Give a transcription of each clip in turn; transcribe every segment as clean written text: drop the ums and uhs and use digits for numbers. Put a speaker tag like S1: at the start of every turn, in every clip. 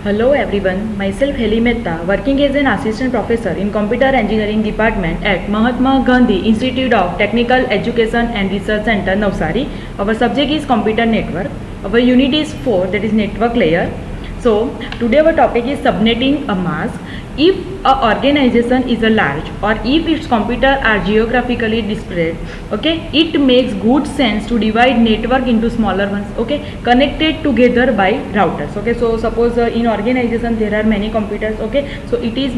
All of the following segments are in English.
S1: Hello everyone, myself Heli Mehta, working as an assistant professor in computer engineering department at Mahatma Gandhi Institute of Technical Education and Research Center, Navsari. Our subject is computer network. Our unit is 4, that is network layer. So today our topic is subnetting a mask. If a organization is a large or if its computer are geographically disparate, okay, it makes good sense to divide network into smaller ones, okay, connected together by routers. Okay, so suppose in organization there are many computers, okay, so it is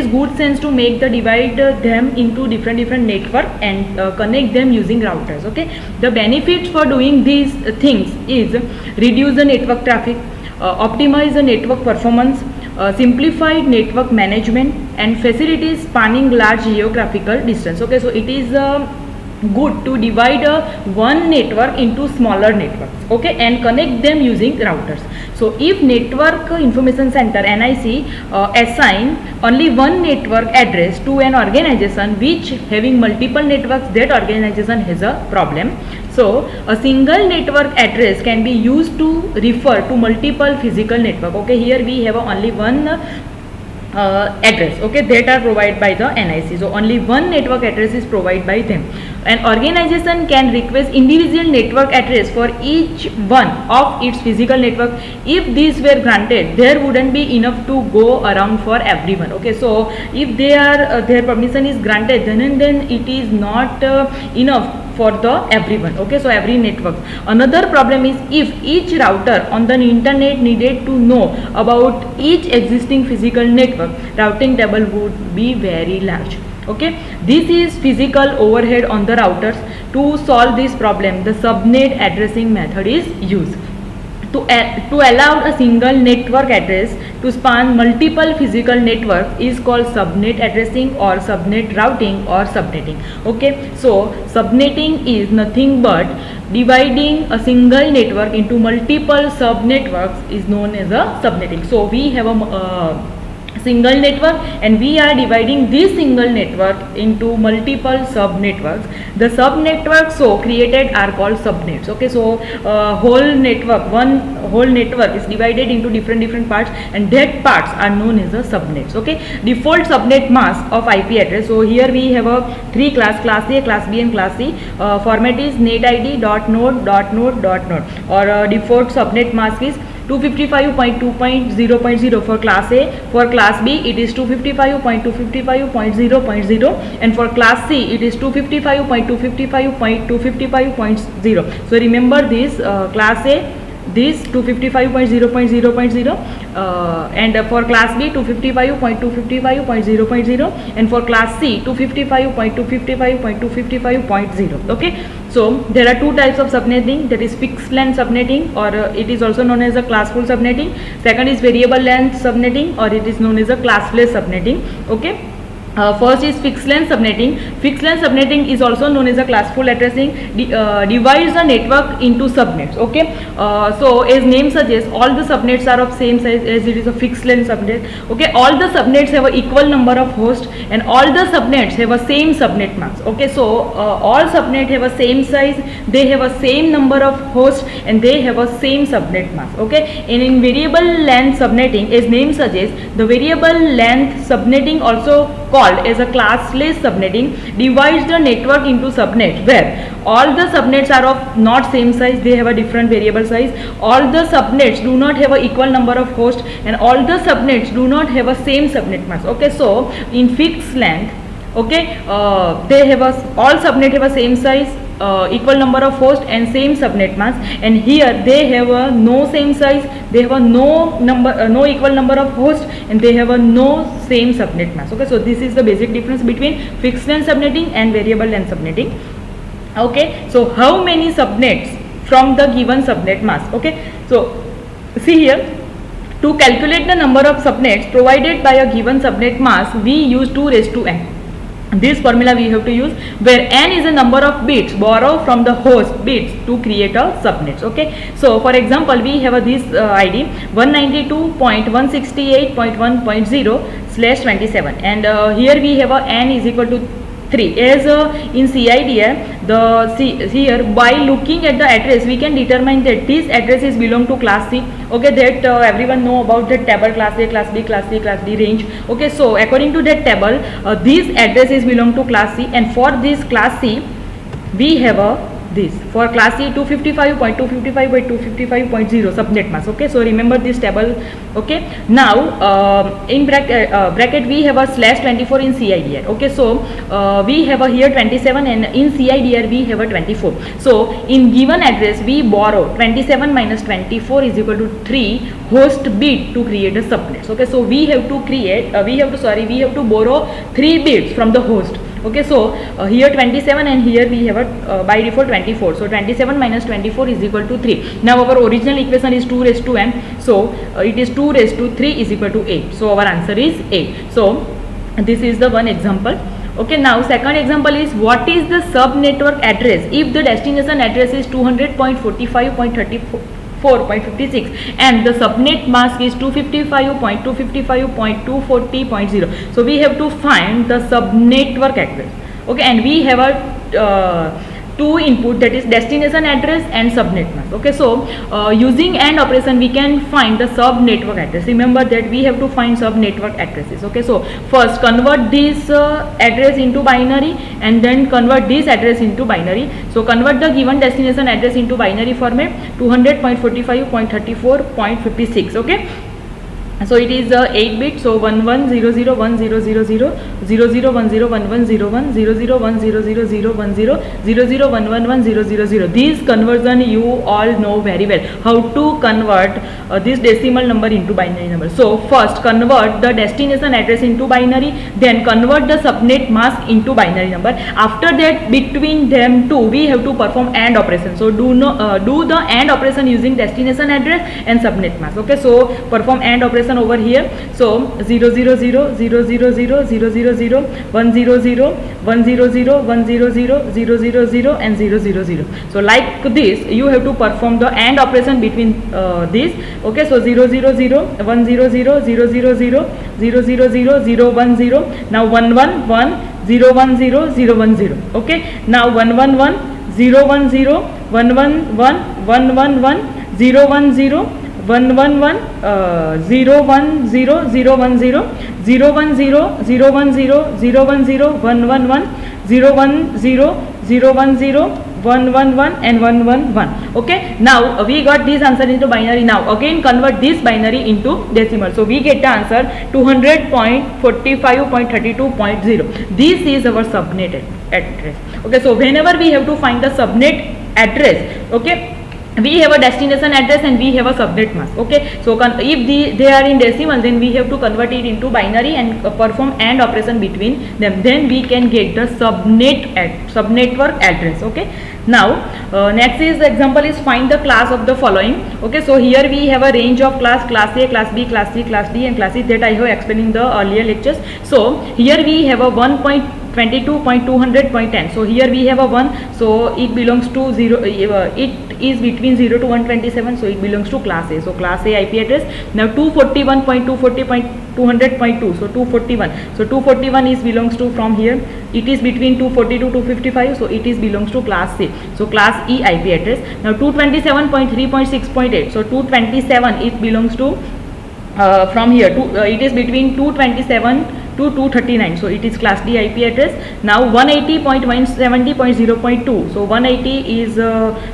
S1: good sense to make the divide them into different network and connect them using routers. Okay, the benefits for doing these things is reduce the network traffic, optimize the network performance, simplified network management, and facilities spanning large geographical distance. Okay, so it is good to divide one network into smaller networks, okay, and connect them using routers. So if network information center NIC assign only one network address to an organization which having multiple networks, that organization has a problem. So a single network address can be used to refer to multiple physical network. Okay, here we have only one address, okay, that are provided by the NIC. So only one network address is provided by them. An organization can request individual network address for each one of its physical network. If these were granted, there wouldn't be enough to go around for everyone. Okay, so if they are their permission is granted, then it is not enough for the everyone. Okay, so every network. Another problem is if each router on the internet needed to know about each existing physical network, routing table would be very large. Okay, this is physical overhead on the routers. To solve this problem, the subnet addressing method is used. To allow a single network address to span multiple physical networks is called subnet addressing or subnet routing or subnetting. Okay, so subnetting is nothing but dividing a single network into multiple subnetworks is known as a subnetting. So we have a single network and we are dividing this single network into multiple sub networks. The sub networks so created are called subnets. Okay, so one whole network is divided into different parts and that parts are known as the subnets. Okay, default subnet mask of IP address. So here we have a three class A, class B and class C. Format is netid.node or default subnet mask is 255.2.0.0 for class A. For class B it is 255.255.0.0 and for class C it is 255.255.255.0. So remember this class A this 255.0.0.0 and for class B 255.255.0.0 and for class C 255.255.255.0. okay, so there are two types of subnetting, that is fixed length subnetting or it is also known as a classful subnetting. Second is variable length subnetting or it is known as a classless subnetting. Okay, first is fixed length subnetting. Fixed length subnetting is also known as a classful addressing. Divides the network into subnets. Okay, so as name suggests, all the subnets are of same size as it is a fixed length subnet. Okay, all the subnets have a equal number of hosts and all the subnets have a same subnet mask. Okay, so all subnet have a same size, they have a same number of hosts and they have a same subnet mask. Okay, and in variable length subnetting, as name suggests, the variable length subnetting also called as a classless subnetting divides the network into subnets where all the subnets are of not same size, they have a different variable size, all the subnets do not have a equal number of hosts and all the subnets do not have a same subnet mask. Okay, so in fixed length, okay, they have all subnet have a same size, equal number of hosts and same subnet mask, and here they have a no same size, they have a no equal number of hosts and they have a no same subnet mask. Okay, so this is the basic difference between fixed length subnetting and variable length subnetting. Okay, so how many subnets from the given subnet mask? Okay, so see here, to calculate the number of subnets provided by a given subnet mask, we use 2 raised to n. This formula we have to use, where n is a number of bits borrowed from the host bits to create a subnets. Okay, so for example we have this ID 192.168.1.0/27 and here we have a n is equal to 3 as in CIDR the see here by looking at the address we can determine that this address is belong to class C. Okay, that everyone know about the table class A, class B, class C, class D range. Okay, so according to that table this address is belong to class C, and for this class C we have a this for class C 255.255 by 255.0 subnet mask. Okay, so remember this table. Okay, now in bracket we have a /24 in CIDR. Okay, so we have a here 27 and in CIDR we have a 24. So in given address we borrow 27 minus 24 is equal to 3 host bit to create a subnet. Okay, so we have to create we have to borrow 3 bits from the host. Okay, so here 27 and here we have a by default 24. So 27 minus 24 is equal to 3. Now our original equation is 2 raised to n. So it is 2 raised to 3 is equal to 8. So our answer is 8. So this is the one example. Okay, now second example is what is the sub network address if the destination address is 200.45.34.56 and the subnet mask is 255.255.240.0. so we have to find the subnetwork address. Okay, and we have a two input, that is destination address and subnet mask. Okay, so using AND operation we can find the subnetwork address. Remember that we have to find subnetwork addresses. Okay, so first convert this address into binary and then convert this address into binary. So convert the given destination address into binary format 200.45.34.56. okay, so it is 8 bit. So 11001000 00101101 00100010 These conversion you all know very well how to convert this decimal number into binary number. So first convert the destination address into binary, then convert the subnet mask into binary number. After that between them two we have to perform AND operation. So do the AND operation using destination address and subnet mask. Okay, so perform AND operation over here. So 000 000 000 100 100 100 000 and 000. So like this you have to perform the AND operation between these. Okay, so 000 100 000 000 010. Now 111 010 010. Okay, now 111 010 111 111 010 111 010 010 010 010 010 111 010 111 and 111. Okay, now we got this answer into binary. Now again convert this binary into decimal. So we get the answer 200.45.32.0. This is our subnet address. Okay, so whenever we have to find the subnet address, okay, we have a destination address and we have a subnet mask. Okay, so if they are in decimal then we have to convert it into binary and perform AND operation between them, then we can get the subnetwork address. Okay, now next is the example is find the class of the following. Okay, so here we have a range of class A, class B, class C, class D and class E that I have explained in the earlier lectures. So here we have a 1.22.200.10. so here we have a 1, so it belongs to 0, it is between 0 to 127, so it belongs to class A. So class A IP address. Now 241.240.200.2, so 241, so 241 is belongs to from here, it is between 240 to 255, so it is belongs to class C. So class E IP address. Now 227.3.6.8, so 227 it belongs to from here to it is between 227 to 239, so it is class D IP address. Now 180.170.0.2, so 180 is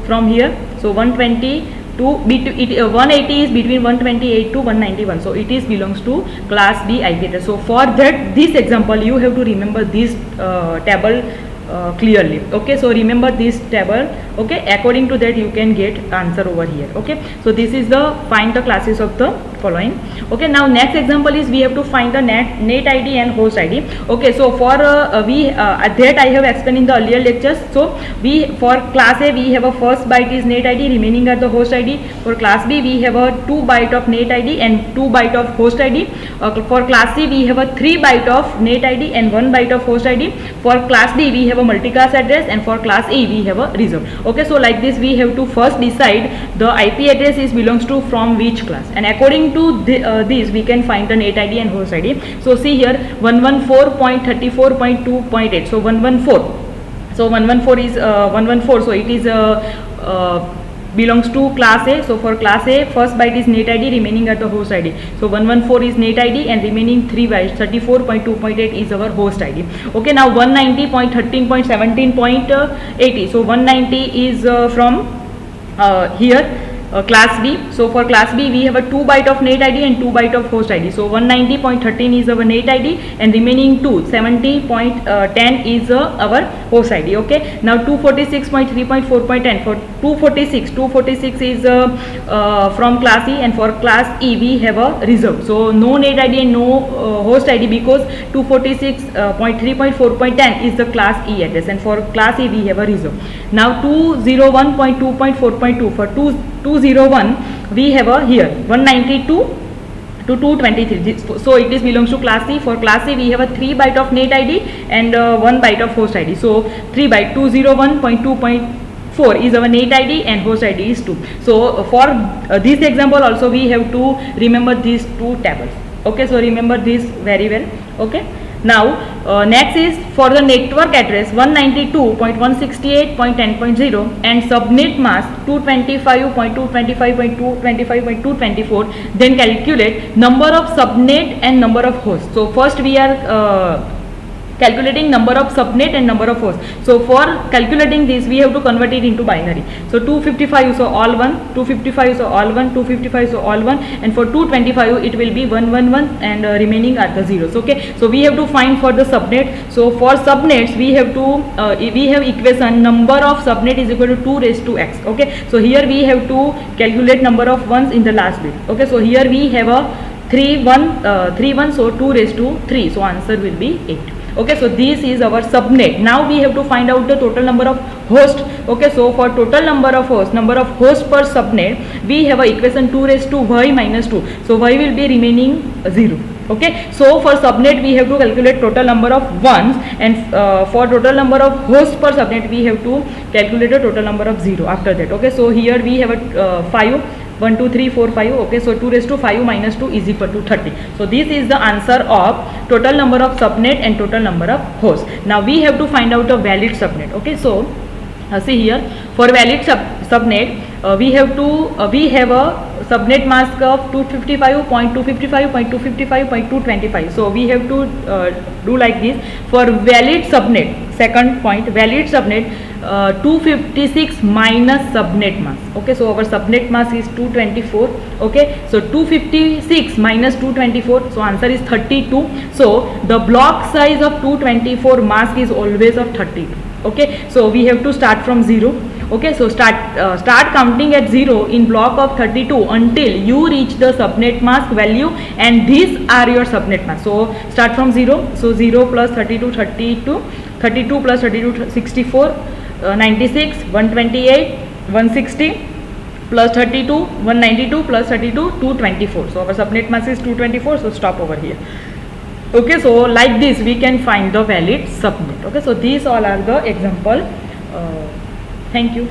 S1: from here, so 120 to 180 is between 128 to 191, so it is belongs to class D IP address. So for that this example you have to remember this table clearly. Okay, so remember this table. Okay, according to that you can get answer over here. Okay, so this is the find the classes of the following. Okay, now next example is we have to find the net ID and host ID. Okay, so for that I have explained in the earlier lectures. So we for class A we have a first byte is net ID, remaining are the host ID. For class B we have a 2 byte of net ID and 2 byte of host ID. For class C we have a 3 byte of net ID and 1 byte of host ID. For class D we have a multi-class address, and for class E we have a reserve. Okay, so like this we have to first decide the IP address is belongs to from which class, and according to this we can find the net ID and host ID. So see here 114.34.2.8, so 114. So 114 is 114, so it is belongs to class A. So for class A, first byte is net ID, remaining are the host ID. So 114 is net ID and remaining 3 bytes 34.2.8 is our host ID. Okay, now 190.13.17.80. So 190 is from here class B. So for class B we have a 2 byte of net ID and 2 byte of host ID. So 190.13 is our net ID and remaining 70.10 is our host ID. Okay, now 246.3.4.10. For 246 is from class E, and for class E we have a reserved. So no net ID and no host ID, because 246.3.4.10 is the class E address, and for class E we have a reserved. Now 201.2.4.2. for 201 we have a here 192 to 223. So it is belongs to class C. For class C we have a 3 byte of net ID and 1 byte of host ID. So 3 byte 201.2.4 is our net ID and host ID is 2. So for this example also we have to remember these two tables. Okay, so remember this very well. Okay, now next is for the network address 192.168.10.0 and subnet mask 225.225.225.224. Then calculate number of subnet and number of hosts. So first we are calculating number of subnet and number of hosts. So for calculating this we have to convert it into binary. So 255 so all 1, 255 so all 1, 255 so all 1, and for 225 it will be 111 and remaining are the zeros. Okay, so we have to find for the subnet. So for subnets we have to we have equation number of subnet is equal to 2 raised to x. Okay, so here we have to calculate number of ones in the last bit. Okay, so here we have a 3 1 so 2 raised to 3, so answer will be 8. Okay, so this is our subnet. Now we have to find out the total number of hosts. Okay, so for total number of hosts per subnet, we have a equation 2 raised to y minus 2. So y will be remaining 0. Okay, so for subnet we have to calculate total number of ones, and for total number of hosts per subnet we have to calculate the total number of 0 after that. Okay, so here we have a 5. 1 2 3 4 5. Okay, so 2 raised to 5 minus 2 is equal to 30. So this is the answer of total number of subnet and total number of hosts. Now we have to find out a valid subnet. Okay, so see here, for valid subnet we have a subnet mask of 255.255.255.225. so we have to do like this. For valid subnet, second point, valid subnet 256 minus subnet mask. Okay, so our subnet mask is 224. Okay, so 256 minus 224, so answer is 32. So the block size of 224 mask is always of 32. Okay, so we have to start from 0. Okay, so start counting at 0 in block of 32 until you reach the subnet mask value, and these are your subnet mask. So start from 0. So 0 plus 32 32, 32 plus 32 64, 96, 128, 160 plus 32 192 plus 32 224. So our subnet mask is 224. So stop over here. Okay, so like this we can find the valid subnet. Okay, so these all are the example. Thank you.